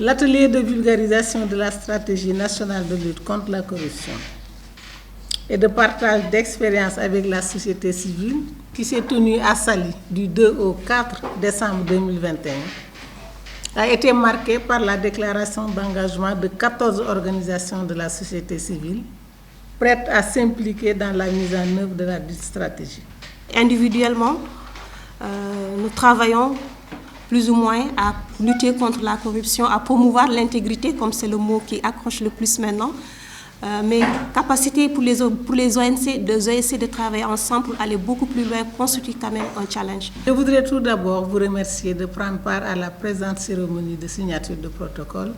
L'atelier de vulgarisation de la stratégie nationale de lutte contre la corruption et de partage d'expériences avec la société civile, qui s'est tenu à Saly du 2 au 4 décembre 2021, a été marqué par la déclaration d'engagement de 14 organisations de la société civile prêtes à s'impliquer dans la mise en œuvre de la stratégie. Individuellement, nous travaillons plus ou moins à lutter contre la corruption, à promouvoir l'intégrité, comme c'est le mot qui accroche le plus maintenant. Mais capacité pour les ONC de travailler ensemble pour aller beaucoup plus loin constitue quand même un challenge. Je voudrais tout d'abord vous remercier de prendre part à la présente cérémonie de signature de protocole,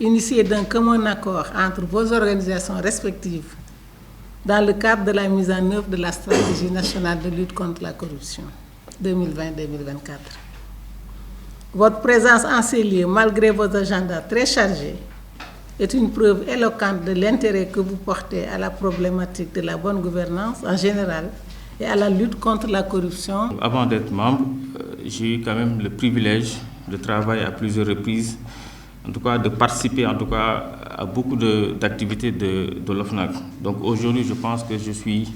initiée d'un commun accord entre vos organisations respectives dans le cadre de la mise en œuvre de la stratégie nationale de lutte contre la corruption 2020-2024. Votre présence en ces lieux, malgré vos agendas très chargés, est une preuve éloquente de l'intérêt que vous portez à la problématique de la bonne gouvernance en général et à la lutte contre la corruption. Avant d'être membre, j'ai eu quand même le privilège de travailler à plusieurs reprises, en tout cas de participer à beaucoup d'activités de l'OFNAC. Donc aujourd'hui, je pense que je suis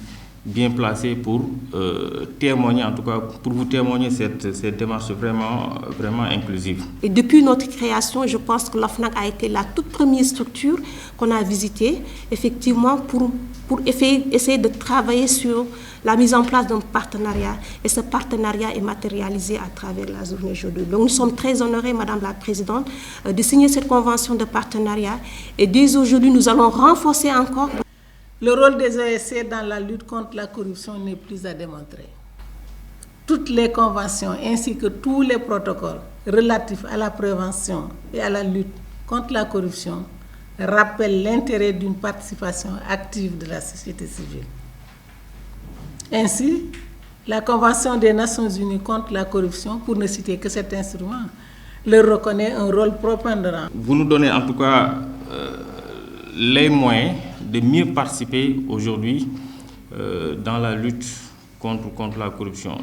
bien placé pour témoigner, en tout cas pour vous témoigner cette démarche vraiment inclusive. Et depuis notre création, je pense que l'OFNAC a été la toute première structure qu'on a visitée, effectivement, pour essayer de travailler sur la mise en place d'un partenariat. Et ce partenariat est matérialisé à travers la journée aujourd'hui. Donc nous sommes très honorés, Madame la Présidente, de signer cette convention de partenariat. Et dès aujourd'hui, nous allons renforcer encore. Le rôle des OSC dans la lutte contre la corruption n'est plus à démontrer. Toutes les conventions ainsi que tous les protocoles relatifs à la prévention et à la lutte contre la corruption rappellent l'intérêt d'une participation active de la société civile. Ainsi, la Convention des Nations Unies contre la corruption, pour ne citer que cet instrument, leur reconnaît un rôle prépondérant. Vous nous donnez en tout cas les moyens de mieux participer aujourd'hui dans la lutte contre la corruption.